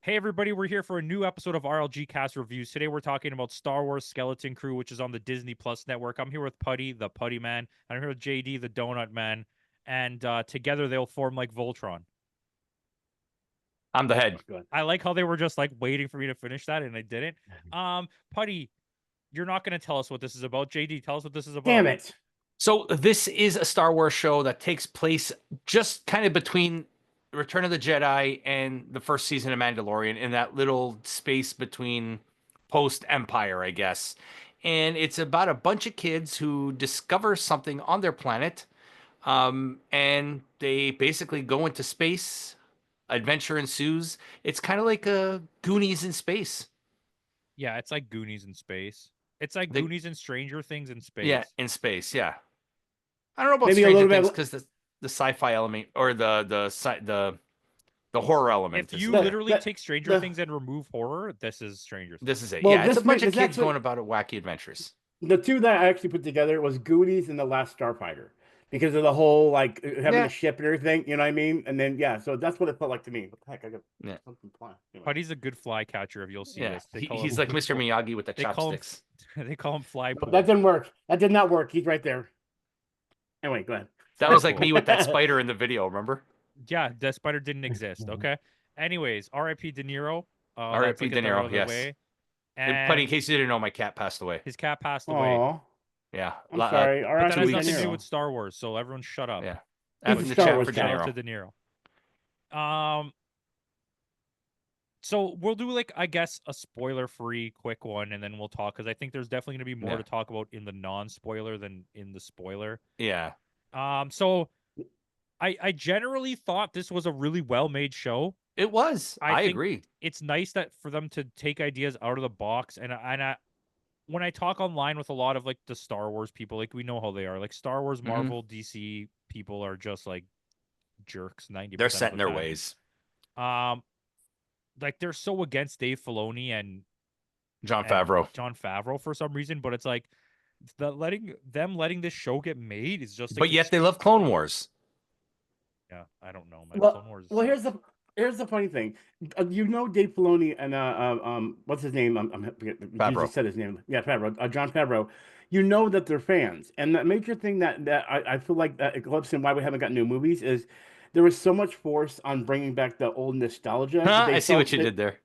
Hey everybody, we're here for a new episode of RLG Cast Reviews. Today we're talking about Star Wars Skeleton Crew, which is on the Disney Plus network. I'm here with Putty, the Putty Man, and I'm here with JD, the Donut Man, and together they'll form like Voltron. I'm the head. I like how they were just like waiting for me to finish that, and I didn't. Putty, you're not going to tell us what this is about. JD, tell us what this is about. Damn it. So this is a Star Wars show that takes place just kind of between Return of the Jedi and the first season of Mandalorian, in that little space between post Empire, I guess. And it's about a bunch of kids who discover something on their planet, and they basically go into space. Adventure ensues. It's kind of like a Goonies in space. Yeah, it's like Goonies in space. It's like They- Goonies and Stranger Things in space. Yeah, in space. Yeah. I don't know about Maybe a Stranger little bit- Things because the sci-fi element or the horror element. If you The- literally the- take Stranger the- Things and remove horror, this is Stranger Things. This is it. Well, Yeah, it's a this bunch of is kids actually- going about wacky adventures. The two that I actually put together was Goonies and The Last Starfighter because of the whole like having Yeah. a ship and everything. You know what I mean? And then so that's what it felt like to me. What the heck? I got Yeah. something planned. Anyway. Putty's a good fly catcher if you'll see Yeah, this. They call he's him, like Mr. Miyagi with the they call him- chopsticks. they call him fly No, pool. that didn't work. That did not work. He's right there. Anyway, go ahead. That was like me with that spider in the video. Remember? Yeah, the spider didn't exist. Okay. Anyways, R.I.P. De Niro. R.I.P. let's get De that out Niro, of the yes. way. And Putty, in And case you didn't know, my cat passed away. his cat passed away. Oh, Yeah, I'm sorry. All But right, that 2 has weeks nothing to do ago. with Star Wars, so everyone shut up. Yeah. He's After a the Star chat Wars for De guy. Shout out Niro. to De Niro. So we'll do like I guess a spoiler-free quick one, and then we'll talk because I think there's definitely gonna be more Yeah. to talk about in the non-spoiler than in the spoiler. Yeah. So I generally thought this was a really well-made show. It was. I think agree. It's nice that for them to take ideas out of the box, and when I talk online with a lot of like the Star Wars people, like we know how they are. Like Star Wars, Marvel, DC people are just like jerks 90%. They're set of in the their time. ways. Like they're so against Dave Filoni and Jon Favreau. Jon Favreau for some reason, but it's like letting this show get made is just. But yet they love Clone Wars. Yeah, I don't know, man. Clone Well, Wars well, sucks. here's the funny thing. You know Dave Filoni and what's his name? Favreau. You just said his name. Yeah, Favreau. Jon Favreau. You know that they're fans, and the major thing that I feel like that eclipses and why we haven't got new movies is there was so much force on bringing back the old nostalgia. Huh, They I see what felt you that- did there.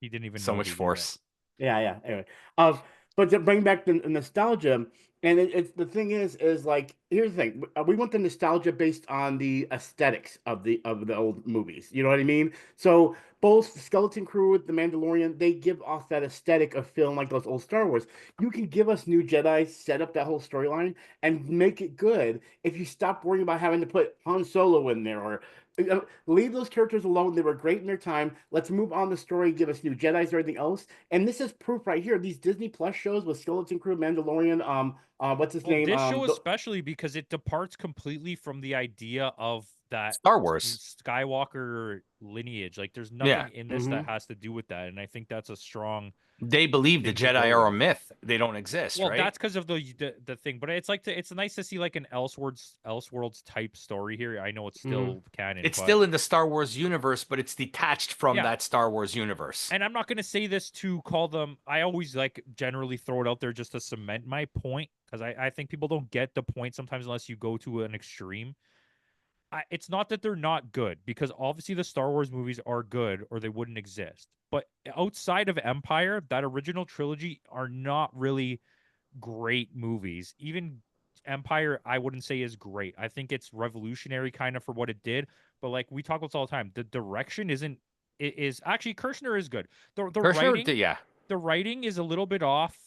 He didn't even So know much he did force. Yeah. Anyway, but to bring back the nostalgia, and it's the thing is like here's the thing: we want the nostalgia based on the aesthetics of the old movies. You know what I mean? So both Skeleton Crew with the Mandalorian, they give off that aesthetic of feeling like those old Star Wars. You can give us new Jedi, set up that whole storyline, and make it good if you stop worrying about having to put Han Solo in there or. Leave those characters alone. They were great in their time. Let's move on the story. Give us new Jedi's or everything else. And this is proof right here. These Disney Plus shows with Skeleton Crew, Mandalorian, what's his name? This show especially because it departs completely from the idea of that Star Wars. Skywalker lineage. Like there's nothing Yeah. in this that has to do with that, and I think that's a strong. They believe the Thing to Jedi go are a with. myth. They don't exist, Well, right? that's because of the thing, but it's like it's nice to see like an Elseworlds type story here. I know it's still canon. It's but- still in the Star Wars universe, but it's detached from Yeah. that Star Wars universe. And I'm not going to say this to call them. I always like generally throw it out there just to cement my point because I think people don't get the point sometimes unless you go to an extreme. It's not that they're not good because obviously the Star Wars movies are good or they wouldn't exist. But outside of Empire, that original trilogy are not really great movies. Even Empire, I wouldn't say is great. I think it's revolutionary kind of for what it did. But like we talk about this all the time, the direction isn't. It is actually Kirshner is good. The Kirshner, writing, yeah. the writing is a little bit off.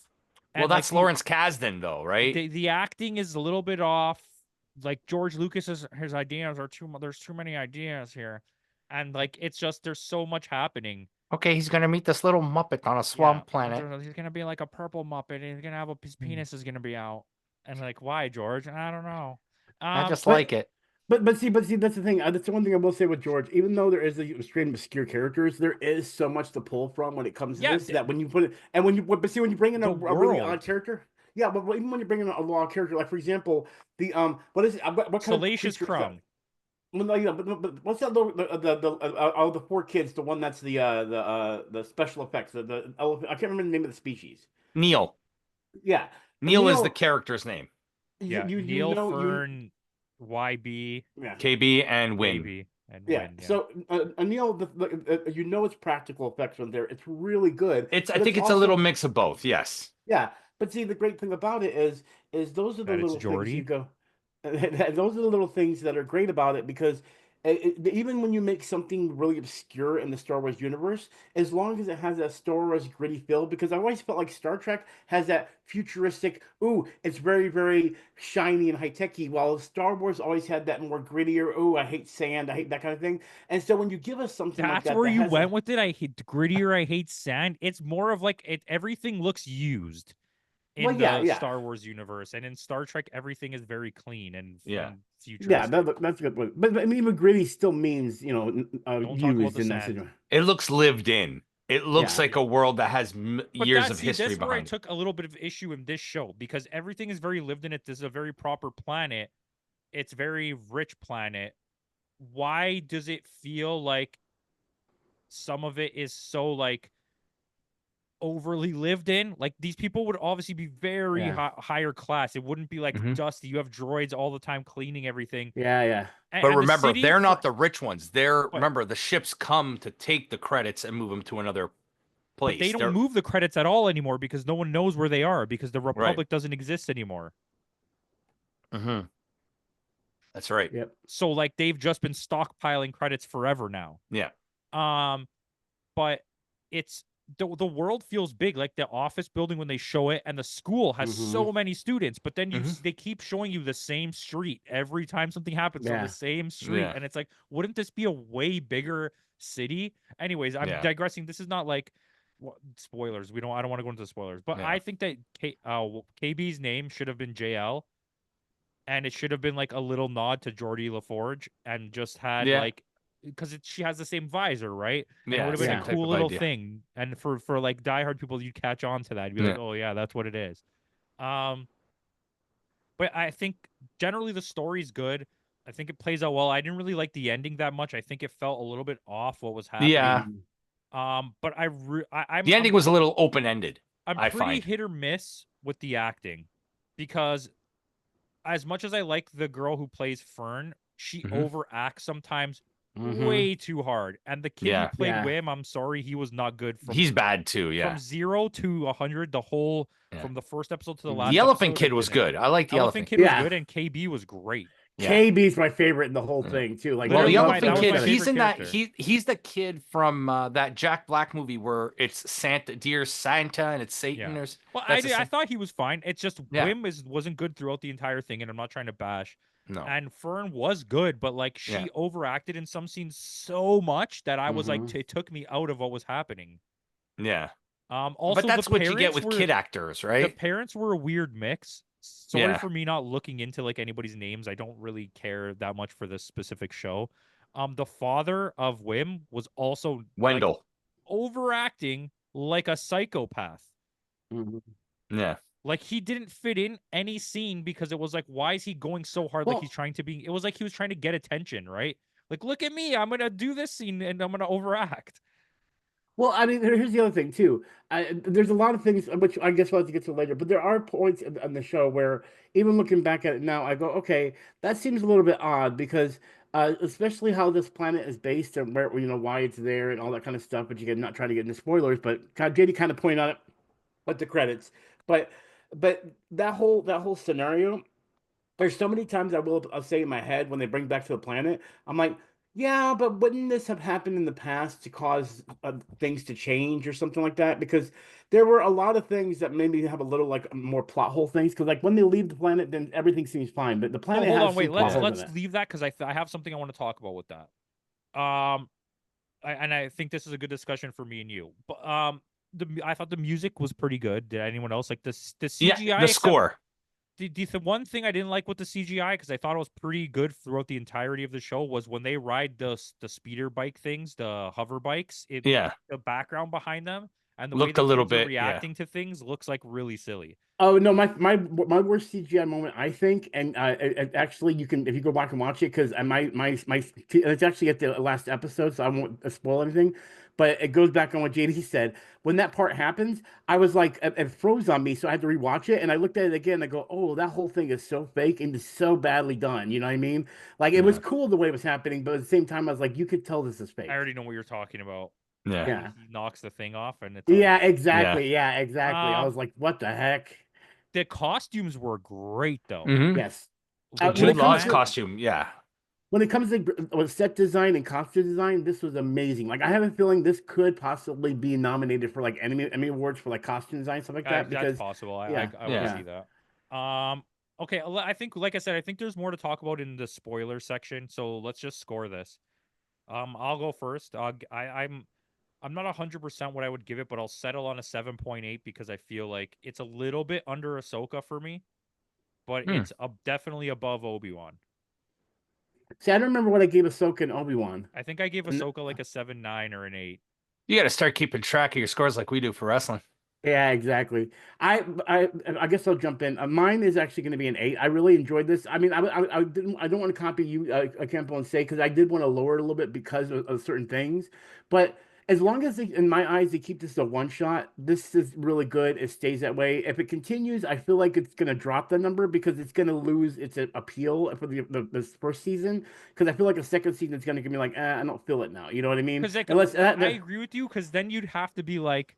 Well, and, that's like, Lawrence Kasdan, though, right? the acting is a little bit off. Like George Lucas's his ideas are there's too many ideas here, and like it's just there's so much happening. Okay, he's gonna meet this little Muppet on a swamp planet. He's gonna be like a purple Muppet. And he's gonna have his penis is gonna be out, and like why George? I don't know. I just but- like it. But see, that's the thing. That's the one thing I will say with George. Even though there is a extreme obscure characters, there is so much to pull from when it comes to Yeah, this. That when you put it, and when you bring in a really world. odd character, yeah. But even when you bring in a odd character, like for example, the what is it? What kind Salacious of creature is that? Crumb. Well, no, yeah, but what's that little the 4 kids? The one that's the special effects. The elephant. I can't remember the name of the species. Neil. Yeah, Neil is the Neil. character's name. Yeah, You Neil, know you Fern, YB, yeah. KB and Win. KB, and Yeah. Win. Yeah, So Neil, you know it's practical effects from there. It's really good, I but it's think it's a little also mix of both. Yes. yeah. But see, the great thing about it is those are the that it's little things you Jordy. go. Those are the little things that are great about it because even when you make something really obscure in the Star Wars universe, as long as it has that Star Wars gritty feel, because I always felt like Star Trek has that futuristic, ooh, it's very, very shiny and high techy, while Star Wars always had that more grittier, ooh, I hate sand, I hate that kind of thing. And so when you give us something like That's that where that you has went a with it. I hate grittier. I hate sand. It's more of like it. Everything looks used well, in yeah, the yeah. Star Wars universe, and in Star Trek, everything is very clean and Yeah. and Yeah, futuristic. that's a good point. But I mean, even gritty still means, Don't talk about used the in that sand. situation. It looks lived in. It looks Yeah. like a world that has But years of see, history that's where I behind it. took a little bit of issue in this show because everything is very lived in it. This is a very proper planet. It's very rich planet. Why does it feel like some of it is so like overly lived in? Like these people would obviously be very Yeah. higher class. It wouldn't be like Mhm. dusty. You have droids all the time cleaning everything. Yeah, yeah. But And the remember, city they're for not the rich ones. They're but remember the ships come to take the credits and move them to another but they place. don't They're move the credits at all anymore because no one knows where they are because the right. Republic doesn't exist anymore. Mm-hmm. That's right. Yep. So like they've just been stockpiling credits forever now. Yeah. Um, but it's the world feels big, like the office building when they show it, and the school has Hmm. so many students. But then Mhm. they keep showing you the same street every time something happens on the Yeah. same street, Yeah. and it's like, wouldn't this be a way bigger city? Anyways, I'm Yeah. digressing. This is not like spoilers. I don't want to go into spoilers, but Yeah. I think that KB's name should have been JL, and it should have been like a little nod to Geordie LaForge, and just had Yeah. like because she has the same visor, right? And it Yeah. would have been a Same type cool of little idea. thing. And for like diehard people, you'd catch on to that. You'd be like, Yeah. oh yeah, that's what it is. Um, but I think generally the story's good. I think it plays out well. I didn't really like the ending that much. I think it felt a little bit off what was Yeah. happening. But The ending was a little open ended, I'm I pretty find. hit or miss with the acting because as much as I like the girl who plays Fern, she Mhm. overacts sometimes Hmm. way too hard. And the kid who Yeah. played Yeah. Wim, I'm sorry, he was not good He's bad too. from Yeah. 0 to 100. The whole Yeah. from the first episode to the Mhm. last The elephant episode, kid he was didn't. good. I like the Elephant elephant Kid kid. was Yeah. good, and KB was great. Yeah. KB's my favorite in the whole Yeah. thing too. Like Well, I the Literally, love elephant that was kid, my that. he's favorite in that. character. He's the kid from that Jack Black movie where it's Santa, dear Santa, and it's Satan. Yeah. Or Well, that's the I same. thought he was fine. It's just Yeah. Wim wasn't good throughout the entire thing, and I'm not trying to bash. No. And Fern was good, but like Yeah. she overacted in some scenes so much that I was like, Mhm. it took me out of what was happening. Yeah. Also But that's what you get with kid actors, the right? parents were a weird mix. Sorry Yeah. for me not looking into like anybody's names. I don't really care that much for this specific show. The father of Wim was also like Wendell. overacting like a psychopath. Mhm. Yeah. Like he didn't fit in any scene because it was like, why is he going so hard? Like Well, he's trying to be. It was like he was trying to get attention, right? Like, look at me, I'm gonna do this scene and I'm gonna overact. Well, I mean, here's the other thing too. There's a lot of things which I guess we'll have to get to later, but there are points in the show where, even looking back at it now, I go, okay, that seems a little bit odd because, especially how this planet is based and where why it's there and all that kind of stuff. But you get not trying to get into spoilers, but JD kind of pointed out it with the credits. But that whole scenario, there's so many times I'll say in my head when they bring back to the planet, I'm like, yeah, but wouldn't this have happened in the past to cause things to change or something like that? Because there were a lot of things that maybe have a little like more plot hole things. Because like when they leave the planet, then everything seems fine, but the Oh, planet hold has on, some wait. plot Let's holes in let's it. leave that because I have something I want to talk about with that. Um, and I think this is a good discussion for me and you. But I thought the music was pretty good. Did anyone else like this? The Yeah. CGI, The except score. the one thing I didn't like with the CGI because I thought it was pretty good throughout the entirety of the show was when they ride the speeder bike things, the hover bikes. Yeah. The background behind them and the way Looked the a little kids are bit. Yeah. reacting to things looks like really silly. Oh no, my worst CGI moment, I think, and actually you can if you go back and watch it because my it's actually at the last episode, so I won't spoil anything. But it goes back on what JD said. When that part happens, I was like, it froze on me, so I had to rewatch it, and I looked at it again. And I go, oh, that whole thing is so fake and it's so badly done. You know what I mean? Like it was Yeah. cool the way it was happening, but at the same time, I was like, you could tell this is I fake. already know what you're talking about. Yeah. Yeah. He knocks the thing off, and it's Yeah, like, exactly. Yeah, exactly. I um, was like, what the heck? the costumes were great though. Hmm. Yes. The When Jude it comes Law's Wolfman, to costume, yeah. set design and costume design, this was amazing. Like I have a feeling this could possibly be nominated for like Emmy awards for like costume design stuff like that. that's Because possible. yeah, I would Yeah. see that. Okay. I think, like I said, I think there's more to talk about in the spoiler section. So let's just score this. I'll go first. I'm not 100% what I would give it, but I'll settle on a 7.8 because I feel like it's a little bit under Ahsoka for me, but Hmm. it's definitely above Obi-Wan. see, I don't remember what I gave Ahsoka and Obi-Wan. I think I gave And Ahsoka like a 7.9 or an 8. You got to start keeping track of your scores like we do for wrestling. yeah, exactly. I guess I'll jump in. Mine is actually going to be an 8. I really enjoyed this. I mean, I don't want to copy you, Campo, and say because I did want to lower it a little bit because of certain things, but as long as in my eyes they keep this a one shot, this is really good. It stays that way. If it continues, I feel like it's going to drop the number because it's going to lose its appeal for this first season. Because I feel like a second season is going to give me like, I don't feel it now. You know what I mean? Because like, Unless I agree with you, because then you'd have to be like,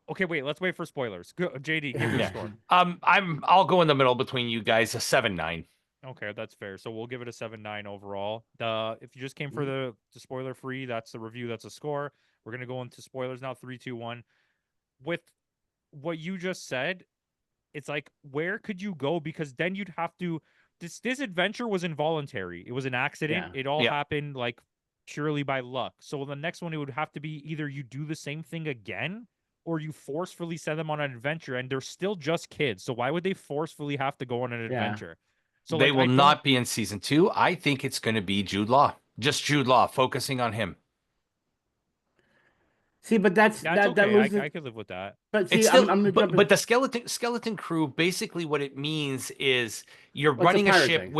okay, wait, let's wait for spoilers. JD, give your Yeah. score. I'll go in the middle between you guys, a 7.9. Okay, that's fair. So we'll give it a 7.9 overall. If you just came Mm-hmm. for the spoiler free, that's the review, that's a score. We're gonna go into spoilers now. 3, 2, 1. With what you just said, it's like, where could you go? Because then you'd have to. This adventure was involuntary. It was an accident. Yeah. It all Yeah. happened like purely by luck. So the next one, it would have to be either you do the same thing again, or you forcefully send them on an adventure, and they're still just kids. So why would they forcefully have to go on an adventure? So They like, will not be in season 2. I think it's going to be Jude Law. Just Jude Law, focusing on him. See, but That's that okay. loses. I could live with that. But see, It's still, I'm gonna jump in. but the skeleton crew, basically what it means is you're Well, it's a running a pirate ship thing.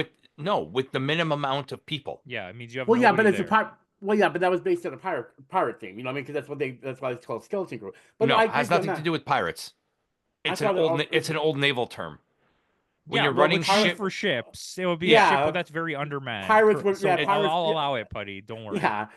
with the minimum amount of people. Yeah, it means you have Well, yeah, but nobody it's a there. pirate. Well, yeah, but that was based on a pirate thing. You know what I mean? Because that's why it's called skeleton crew. But No, I it agree has with you on nothing to that. do with pirates. I It's thought it's an old naval term. When Yeah, you're well, running crew ship, for ships, it would be a ship, Yeah, but that's very undermanned. pirates were So yeah I'll pirates yeah, allow it, Putty. Don't worry. yeah.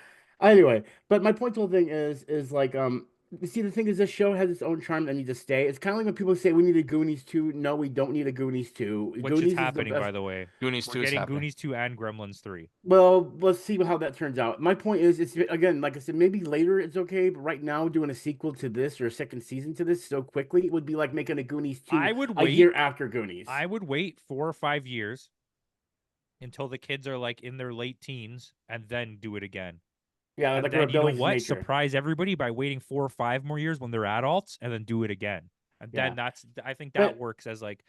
Anyway, but my point to the whole thing is like you see the thing is this show has its own charm that needs to stay. It's kind of like when people say we need a Goonies 2. No, we don't need a Goonies 2. Which is Goonies is the happening, best. by the way. Goonies We're 2 is getting happening. Goonies 2 and Gremlins 3. Well, let's see how that turns out. My point is, it's again, like I said, maybe later it's okay, but right now doing a sequel to this or a second season to this so quickly, it would be like making a Goonies 2 I would a wait. year after Goonies. I would wait 4 or 5 years until the kids are like in their late teens and then do it again. Yeah, And like then you know rebellious what? nature. Surprise everybody by waiting 4 or 5 more years when they're adults and then do it again. And then I think that But- works as like,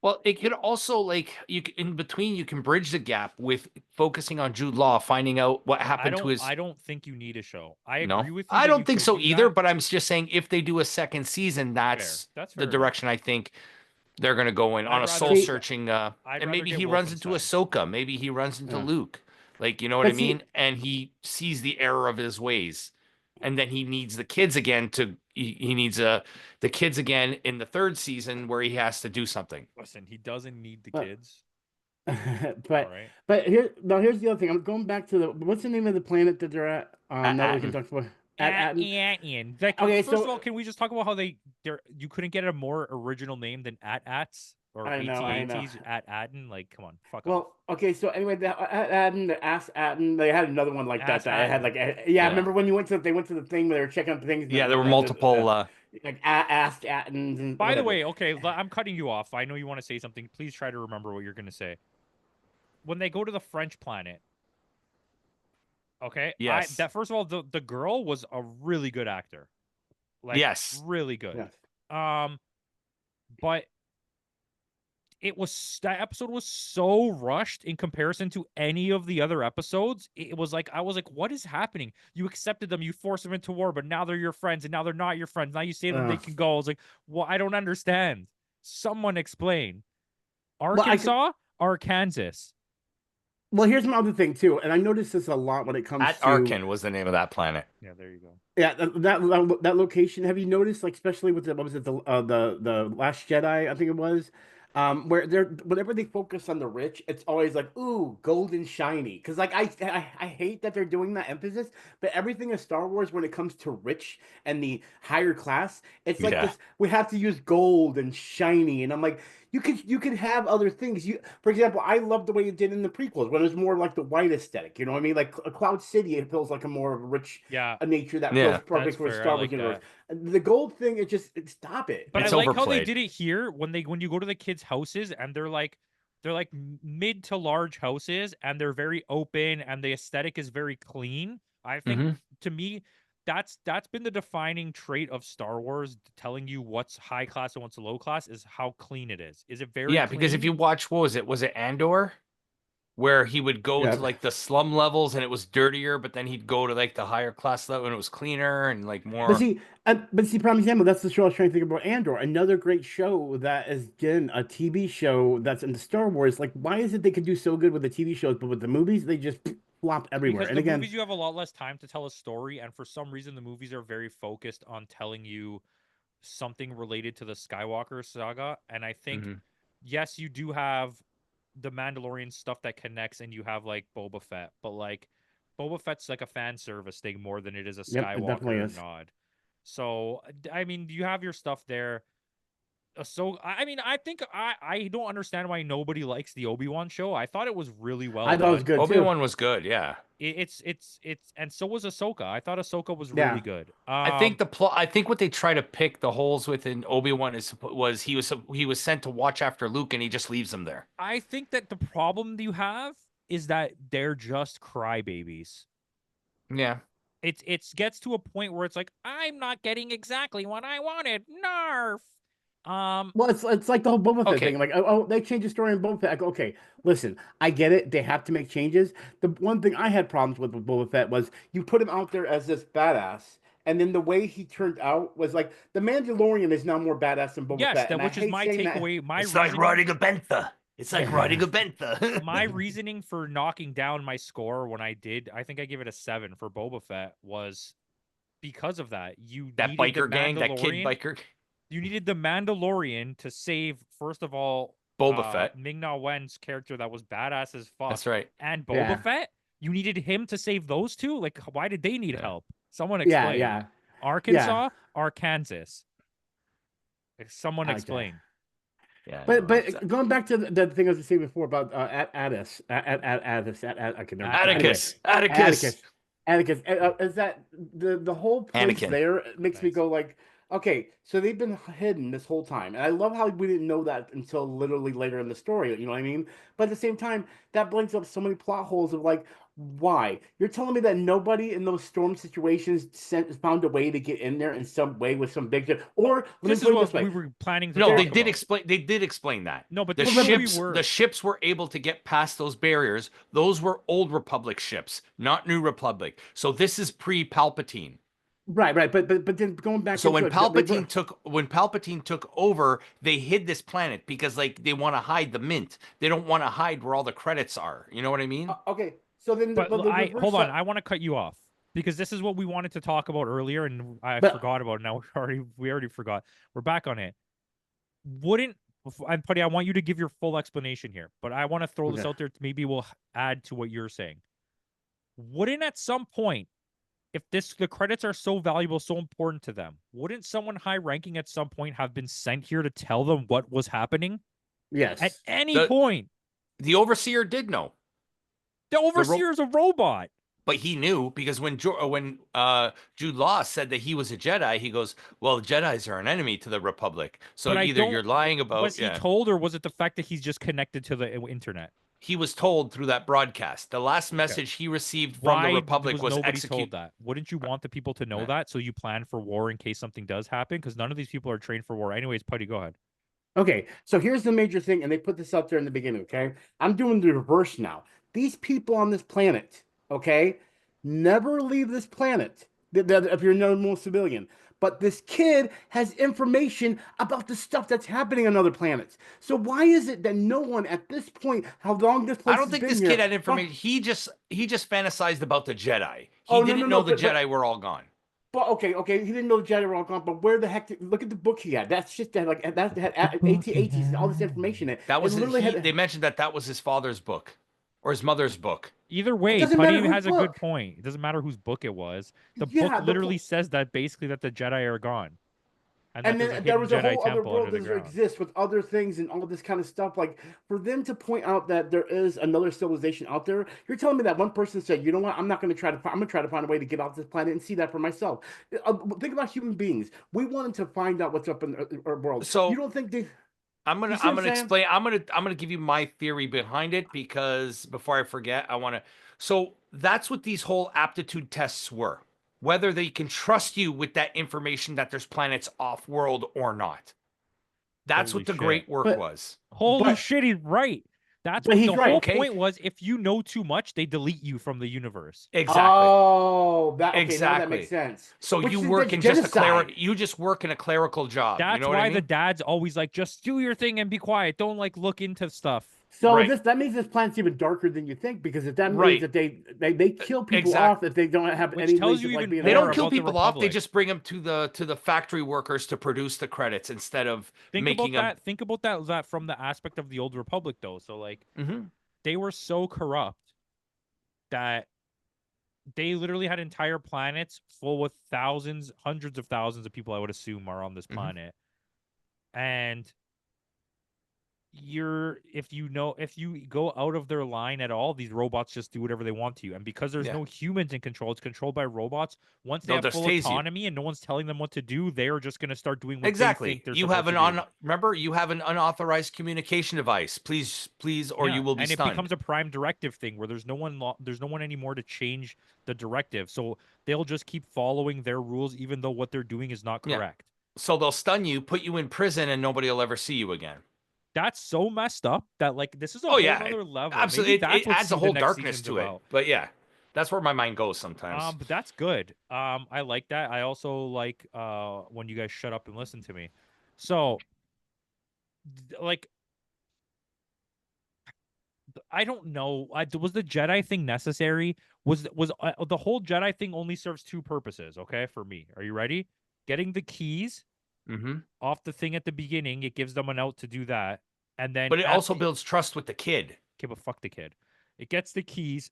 Well, it could also in between you can bridge the gap with focusing on Jude Law, finding out what happened to his. I don't think you need a show. I No, agree with you. I that you don't think could so do either. that. But I'm just saying, if they do a second season, that's That's the fair enough. direction I think they're going to go in on I'd a rather- soul searching. I'd And rather maybe get he runs into Wolfenstein. Ahsoka. Maybe he runs into Yeah. Luke. Like, you know what But I see- mean? And he sees the error of his ways. And then he needs the kids again he needs the kids again in the third season where he has to do something. Listen, he doesn't need the But- kids. but All right. here's the other thing. I'm going back to what's the name of the planet that they're at? Now we can talk about Ian. Like, Okay, first of so- all, can we just talk about how you couldn't get a more original name than Ats or I know. ATATs at Atten? Like, come on, fuck off. Well, okay, so anyway, the Ass Atten, they had another one like Ass that. I had Atten. like, Yeah. remember when they went to the thing where they were checking out the things? Yeah, there were multiple. Like Ass Attens. And By the whatever. way, okay, I'm cutting you off. I know you want to say something. Please try to remember what you're going to say. When they go to the French planet, okay? Yes. First of all, the girl was a really good actor. Like, Yes. really good. Yes. But that episode was so rushed in comparison to any of the other episodes. It was like I was like, what is happening? You accepted them, you forced them into war, but now they're your friends, and now they're not your friends. Now you say them, they can go. I was like, well, I don't understand. Someone explain. Arkansas or Kansas? Well, here's my other thing too, and I noticed this a lot when it comes At to Arkin was the name of that planet. Yeah, there you go. Yeah, that location. Have you noticed, like, especially with what was it, the Last Jedi, I think it was, where they're whenever they focus on the rich, it's always like, ooh, gold and shiny. Because like I hate that they're doing that emphasis, but everything in Star Wars when it comes to rich and the higher class, it's like this. We have to use gold and shiny, and I'm like, you could have other things. For example, I love the way it did in the prequels when it was more like the white aesthetic. You know what I mean? Like a Cloud City, it feels like a more rich a nature that feels perfect for a Star Wars universe. The gold thing, stop it. But it's I like overplayed. how they did it here when you go to the kids' houses and they're like mid to large houses and they're very open and the aesthetic is very clean. I think to me that's been the defining trait of Star Wars, telling you what's high class and what's low class is how clean it is. Is it very clean? Because if you watch, was it Andor? Where he would go to like the slum levels and it was dirtier, but then he'd go to like the higher class level and it was cleaner and like more. But see, prime example, that's the show I was trying to think about. Andor, another great show that is again a TV show that's in the Star Wars. Like, why is it they can do so good with the TV shows, but with the movies they just flop everywhere? Because and again, movies you have a lot less time to tell a story, and for some reason the movies are very focused on telling you something related to the Skywalker saga. And I think yes, you do have the Mandalorian stuff that connects, and you have like Boba Fett, but like Boba Fett's like a fan service thing more than it is a Skywalker nod. So I mean, you have your stuff there. So I mean, I think I don't understand why nobody likes the Obi-Wan show. I thought it was really well. I thought it was good. Obi-Wan was good, yeah. It's and so was Ahsoka. I thought Ahsoka was really good. I think the plot. I think what they try to pick the holes with in Obi-Wan was he was sent to watch after Luke and he just leaves him there. I think that the problem you have is that they're just crybabies. Yeah. It gets to a point where it's like, I'm not getting exactly what I wanted. Narf. Well, it's like the whole Boba Fett thing. Like, they changed the story in Boba Fett. I go, okay, listen, I get it. They have to make changes. The one thing I had problems with Boba Fett was you put him out there as this badass, and then the way he turned out was like the Mandalorian is now more badass than Boba Fett. Yes, which is my takeaway. It's like riding a bantha. It's like riding a bantha. My reasoning for knocking down my score when I think I gave it a 7 for Boba Fett was because of that. That biker gang, that kid biker. You needed the Mandalorian to save, first of all, Boba Fett. Ming-Na Wen's character that was badass as fuck. That's right. And Boba Fett, you needed him to save those two? Like, why did they need help? Someone explain. Arkansas or Kansas? Someone explain. Yeah, but going back to the thing I was saying before about Atticus. Is that the whole place there makes me go like, okay, so they've been hidden this whole time. And I love how we didn't know that until literally later in the story, you know what I mean? But at the same time, that brings up so many plot holes of like, why? You're telling me that nobody in those storm situations found a way to get in there in some way with some big... Or, this is what we were planning to No, they did explain that. No, but the ships were able to get past those barriers. Those were Old Republic ships, not New Republic. So this is pre-Palpatine. Right, but then going back. So when Palpatine took over, they hid this planet because like they want to hide the mint. They don't want to hide where all the credits are. You know what I mean? Okay, so then. Hold on, I want to cut you off because this is what we wanted to talk about earlier, and I forgot about it. Now we already forgot. We're back on it. And Putty, I want you to give your full explanation here, but I want to throw this out there. Maybe we'll add to what you're saying. Wouldn't at some point, if the credits are so valuable, so important to them, wouldn't someone high ranking at some point have been sent here to tell them what was happening? Yes. At any point. The Overseer did know. The Overseer is a robot. But he knew because when Jude Law said that he was a Jedi, he goes, well, the Jedis are an enemy to the Republic. So either you're lying about... Was he told, or was it the fact that he's just connected to the internet? He was told through that broadcast. The last message he received from the Republic was execute. Told that? Wouldn't you want the people to know that so you plan for war in case something does happen? Because none of these people are trained for war. Anyways, Putty, go ahead. Okay, so here's the major thing, and they put this out there in the beginning, okay? I'm doing the reverse now. These people on this planet, okay, never leave this planet if you're a normal civilian. But this kid has information about the stuff that's happening on other planets. So why is it that no one at this point, how long this I place don't has think been this here? kid had information. He just fantasized about the Jedi. He Oh, no, no, didn't no, know the Jedi were all gone. but okay, he didn't know the Jedi were all gone. But where the heck? Look at the book he had. That's just that, like that had AT-ATs and all this information in it. That It was literally they had. mentioned that was his father's book or his mother's book. Either It way, doesn't matter Putty whose has a good book. point. It doesn't matter whose book it was. The book Yeah, literally says that basically that the Jedi are gone. And that and there's a then there hidden was a Jedi whole other temple under world the that ground. exists with other things and all this kind of stuff. Like for them to point out that there is another civilization out there, you're telling me that one person said, "You know what? I'm not going to try to. I'm going to try to find a way to get off this planet and see that for myself." Think about human beings. We wanted to find out what's up in our world. You So don't think they? I'm You gonna see what I'm I'm gonna saying? explain. I'm gonna give you my theory behind it because before I forget, I want to. So that's what these whole aptitude tests were. Whether they can trust you with that information that there's planets off world or not. That's Holy what the shit. great work But was. Holy but shit, he's right. That's but what he's the whole right. Okay, point was. If you know too much, they delete you from the universe. exactly. Oh, that okay. Now that makes Exactly. sense. So Which you is work that's in just a genocide. you just work in a clerical job. You That's know what I why the mean? dad's always like, just do your thing and be quiet. Don't like look into stuff. So Right. this that means this planet's even darker than you think because if that means Right. that they kill people off Exactly. if they don't have Which any tells ways you of like even being They more don't aware of kill it. about the people off. They Republic. just bring them to the factory workers to produce the credits instead of Think making about them. that. Think about that from the aspect of the old Republic, though. So like Mhm. they were so corrupt that they literally had entire planets full with thousands, hundreds of thousands of people. I would assume are on this Mhm. planet, and if you go out of their line at all, these robots just do whatever they want to you. And because there's Yeah. no humans in control, it's controlled by robots. Once they They'll have just full tase you. autonomy and no one's telling them what to do, they're just going to start doing what they think Exactly. they're You have supposed an to do. remember you have an unauthorized communication device. Please, or Yeah, you will be and it stunned. becomes a prime directive thing where there's no one anymore to change the directive. So they'll just keep following their rules even though what they're doing is not Yeah. correct. So they'll stun you, put you in prison, and nobody will ever see you again. That's so messed up that like this is a Oh whole yeah, nother level. absolutely. Maybe that's It what adds a the whole next darkness season's to it. about. But yeah, that's where my mind goes sometimes. But that's good. I like that. I also like when you guys shut up and listen to me. So like I don't know. Was the Jedi thing necessary? Was the whole Jedi thing only serves two purposes, okay, for me. Are you ready? Getting the keys Mm-hmm. off the thing at the beginning, it gives them an out to do that. And then But it at also the builds trust with the kid. okay, but fuck the kid. It gets the keys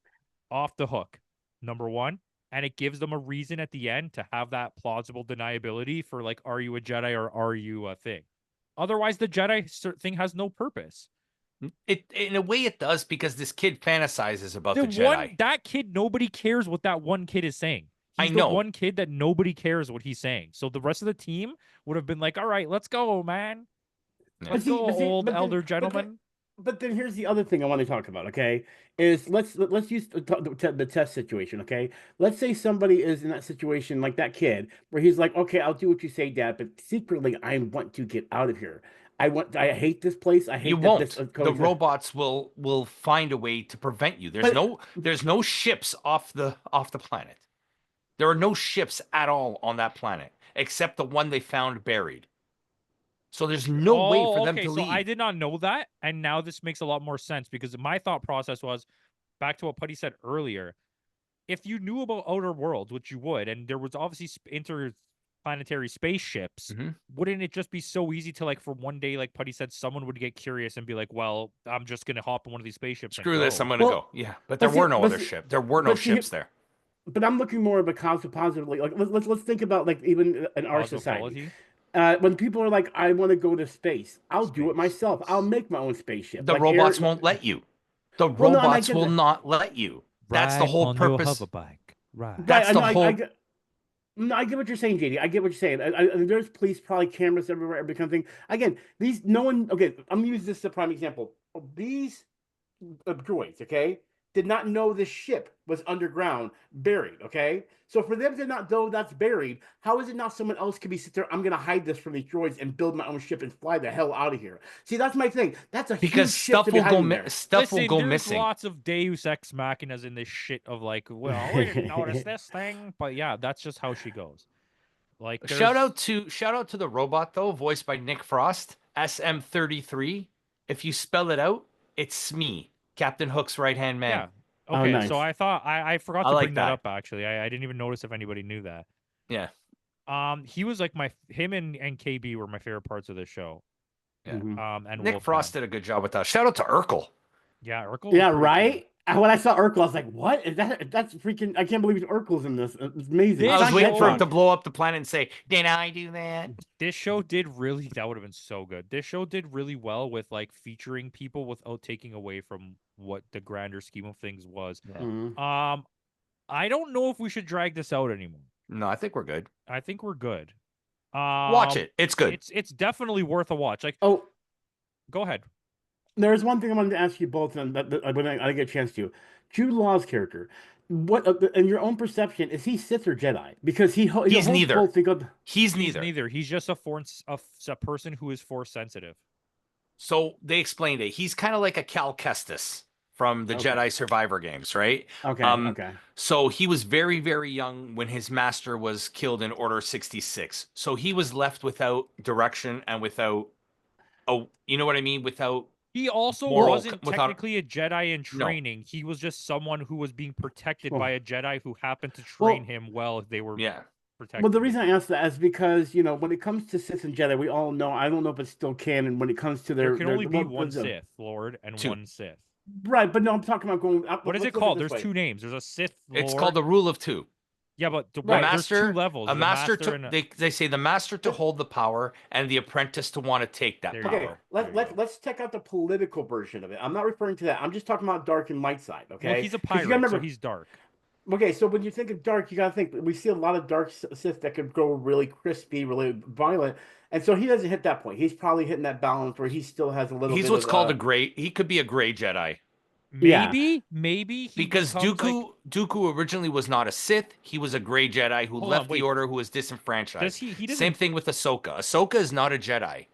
off the hook, number one, and it gives them a reason at the end to have that plausible deniability for like, are you a Jedi or are you a thing? Otherwise, the Jedi thing has no purpose. It in a way it does because this kid fantasizes about The the one Jedi. that kid, nobody cares what that one kid is saying. I He's the know. one kid that nobody cares what he's saying. So the rest of the team would have been like, "All right, let's go, man. Yeah. Let's go, old But then, elder gentleman." but then here's the other thing I want to talk about. Okay, is let's use the test situation. Okay, let's say somebody is in that situation like that kid where he's like, okay, I'll do what you say, Dad, but secretly I want to get out of here. I hate this place. I You hate that this won't. The coexist. robots will find a way to prevent you. But There's no ships off the planet. There are no ships at all on that planet except the one they found buried. So there's no way for Oh, them okay. to So I leave. did not know that, and now this makes a lot more sense because my thought process was back to what Putty said earlier. If you knew about outer worlds, which you would, and there was obviously interplanetary spaceships, Mhm. wouldn't it just be so easy to like for one day, like Putty said, someone would get curious and be like, "Well, I'm just gonna hop in one of these spaceships and Screw this, I'm go." gonna well, go. Yeah, but there were no other ship. There were no but see, ships there. but I'm looking more of a concept positively. Like let's think about like even in our society. Cosmopolity, When people are like, I want to go to space, I'll do it myself. I'll space. make my own spaceship. The Like air. robots won't let you. The Well, no, I robots get will that. not let you. That's the Ride whole on your purpose. hoverbike. Ride. Right. That's I the know. whole No, I get what you're saying, JD. I get what you're saying. There's police, probably cameras everywhere, every kind of thing. Again, these no one. Okay, I'm gonna use this as a prime example. These droids, okay, did not know the ship was underground, buried. Okay, so for them to not know that's buried, how is it not someone else could be sit there? I'm gonna hide this from these droids and build my own ship and fly the hell out of here. See, that's my thing. That's a Because huge ship to be hiding there. stuff will Listen, go there's missing. lots of Deus Ex Machinas in this shit of like, well, we didn't notice this thing, but yeah, that's just how she goes. Like, Shout out to the robot though, voiced by Nick Frost, SM33. If you spell it out, it's Smee, Captain Hook's right hand man. yeah. Oh, Okay, nice. so I thought I forgot I to like bring that that. up actually. I didn't even notice if anybody knew that. Yeah. He was like him and KB were my favorite parts of the show. Yeah. And Nick Wolfman. Frost did a good job with that. Shout out to Urkel. Yeah, Urkel. Yeah, right. When I saw Urkel, I was like, "What is that? That's freaking! I can't believe Urkel's in this. It's amazing." This I was waiting for him show- to blow up the planet and say, "Did I do that?" This show did really. That would have been so good. This show did really well with like featuring people without taking away from what the grander scheme of things was. Mhm. I don't know if we should drag this out anymore. No, I think we're good. I think we're good. Watch it. It's good. It's definitely worth a watch. Like, Oh, go ahead. there's one thing I wanted to ask you both, and that when I get a chance to. Jude Law's character, what in your own perception, is he Sith or Jedi? Because he He's holds neither. both. He's He's neither. neither. He's just a person who is force sensitive. So they explained it. He's kind of like a Cal Kestis from the Okay. Jedi Survivor games, right? Okay, okay. So he was very, very young when his master was killed in Order 66. So he was left without direction and without, you know what I mean? Without He also Moral- wasn't without- technically a Jedi in No. training. He was just someone who was being protected Well- by a Jedi who happened to train Well- him well if they were yeah. protected. Well, the reason I asked that is because when it comes to Sith and Jedi, we all know. I don't know if it's still canon when it comes to there their. can their only be what one was it? Sith Lord and Two. one Sith. Right, but no, I'm talking about going. What is it called? There's two names. There's a Sith Lord. It's called the Rule of Two. Yeah, but Right. there's two levels. A There's master to and a- they say the master to hold the power and the apprentice to want to take that There you power. Okay, go. There you let's check out the political version of it. I'm not referring to that. I'm just talking about dark and light side. Okay, Well, he's a 'Cause you pirate, gotta so remember- he's dark. Okay, so when you think of dark, you gotta think we see a lot of dark Sith that could go really crispy, really violent, and so he doesn't hit that point. He's probably hitting that balance where he still has a little. He's bit what's of, called a gray. He could be a gray Jedi Yeah. Maybe he because becomes, Dooku originally was not a Sith. He was a gray Jedi who Hold left on, the wait. Order, who was disenfranchised. Does he doesn't Same thing with Ahsoka. Ahsoka is not a Jedi.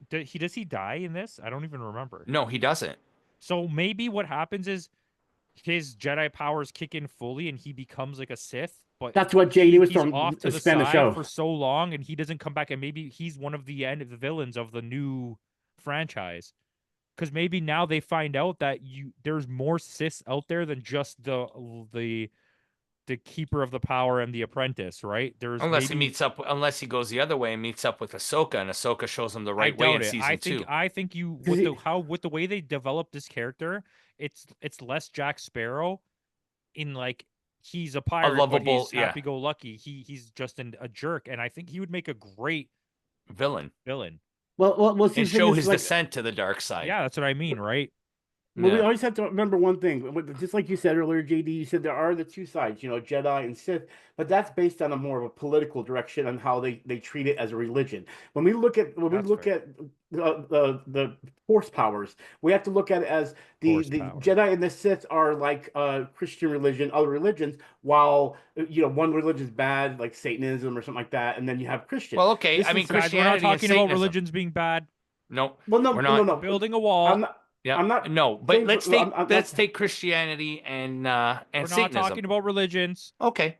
does he die in this? I don't even remember. No, he doesn't. So maybe what happens is his Jedi powers kick in fully and he becomes like a Sith, but That's what JD was he's throwing off to the spin the side show. for so long and he doesn't come back and maybe he's one of the villains of the new franchise. Because maybe now they find out that there's more Siths out there than just the keeper of the power and the apprentice, right? There's Unless maybe, unless he goes the other way and meets up with Ahsoka, and Ahsoka shows him the right way I in doubt it. season two. I think you with the way they develop this character, it's less Jack Sparrow in like he's a pirate, lovable- but he's yeah. happy-go-lucky. He's just a jerk, and I think he would make a great Villain. Well, see, And the thing show is, his like, descent to the dark side. Yeah, that's what I mean, right? Well, we Yeah. always have to remember one thing. Just like you said earlier, JD, you said there are the two sides, Jedi and Sith, but that's based on a more of a political direction on how they treat it as a religion. When we look at the force powers, we have to look at it as the Force power. Jedi and the Sith are like Christian religion, other religions, while one religion's bad, like Satanism or something like that, and then you have Christian. Well, okay. This I mean, is- Guys, we're not Christianity and talking about Satanism. religions being bad. No, Well, no, we're no, not. no. Building a wall. I'm not. Yeah, I'm not No, but saying- let's I'm let's not- take Christianity and We're not Satanism. talking about religions. Okay,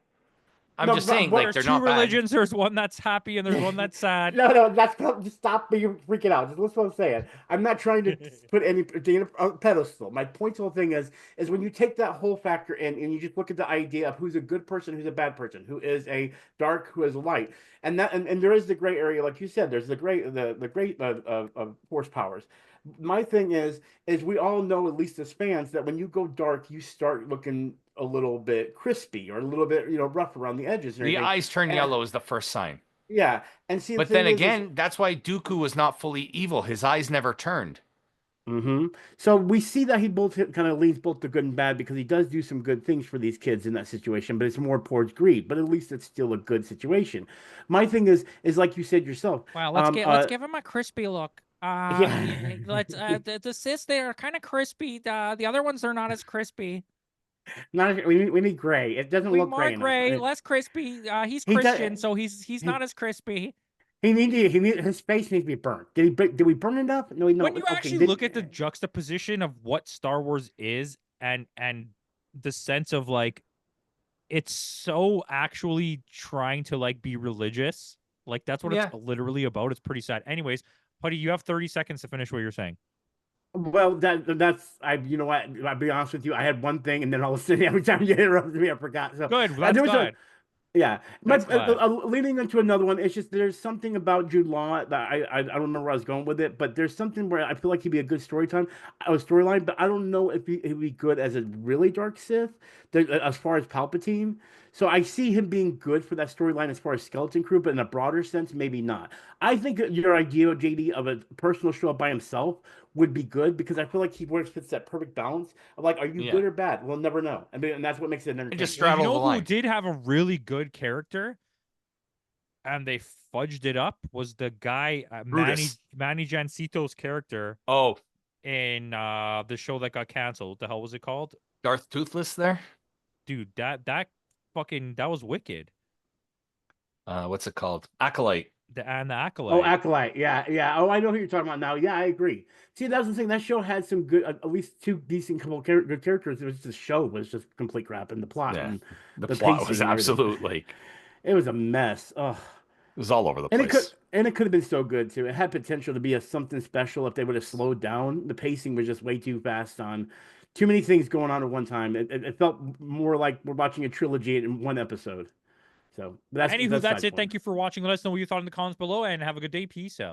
I'm No, just but saying, what- like, There's they're two not bad. religions. There's one that's happy and there's one that's sad. No, that's just stop me freaking out. Just listen what I'm saying. I'm not trying to put any pedestal. My point to the whole thing is when you take that whole factor in and you just look at the idea of who's a good person, who's a bad person, who is a dark, who is a light, and there is the gray area, like you said. There's the gray force powers. My thing is we all know, at least as fans, that when you go dark, you start looking a little bit crispy or a little bit rough around the edges. And The everything. eyes turn And- yellow is the first sign. Yeah, and see. But then again, that's why Dooku was not fully evil. His eyes never turned. So we see that he both kind of leans both to good and bad because he does do some good things for these kids in that situation, but it's more towards greed. But at least it's still a good situation. My thing is like you said yourself. Wow, let's give him a crispy look. Yeah. Let's the cis they are kind of crispy. The other ones are not as crispy. Not we need gray. It doesn't We look more gray enough. gray, less crispy. He's He does. Christian, so he's He, not as crispy. his face needs to be burnt. Did we burn it up? No, When you okay. actually look at the juxtaposition of what Star Wars is and the sense of like it's so actually trying to like be religious. Like that's what Yeah. it's literally about. It's pretty sad. Anyways, Putty, you have 30 seconds to finish what you're saying. Well, that's you know what, I'll be honest with you. I had one thing, and then all of a sudden, every time you interrupted me, I forgot. So Good. That's there was good. yeah, That's but glad. leading into another one, it's just there's something about Jude Law that I don't remember where I was going with it, but there's something where I feel like he'd be a good storyline, but I don't know if he'd be good as a really dark Sith, as far as Palpatine. So I see him being good for that storyline as far as Skeleton Crew, but in a broader sense, maybe not. I think your idea, JD, of a personal show by himself would be good because I feel like he fits that perfect balance of like, are you Yeah. good or bad? We'll never know. I mean, and that's what makes it And entertaining. just Well, you straddle know the who line. did have a really good character and they fudged it up was the guy Brutus. Manny Jancito's character Oh, in the show that got canceled. What the hell was it called? Darth Toothless there. Dude, that was wicked. What's it called? Acolyte. The Acolyte. Oh, Acolyte. Yeah, yeah. Oh, I know who you're talking about now. Yeah, I agree. See, that was the thing. That show had some good, at least two decent couple good characters. It was the show was just complete crap, and the plot Yeah. and The the plot pacing was and everything. absolutely. It was a mess. Oh, It was all over the and place. it could have been so good too. It had potential to be something special if they would have slowed down. The pacing was just way too fast on too many things going on at one time. It felt more like we're watching a trilogy in one episode. So Anywho, that's side it. point. Thank you for watching. Let us know what you thought in the comments below and have a good day. Peace out.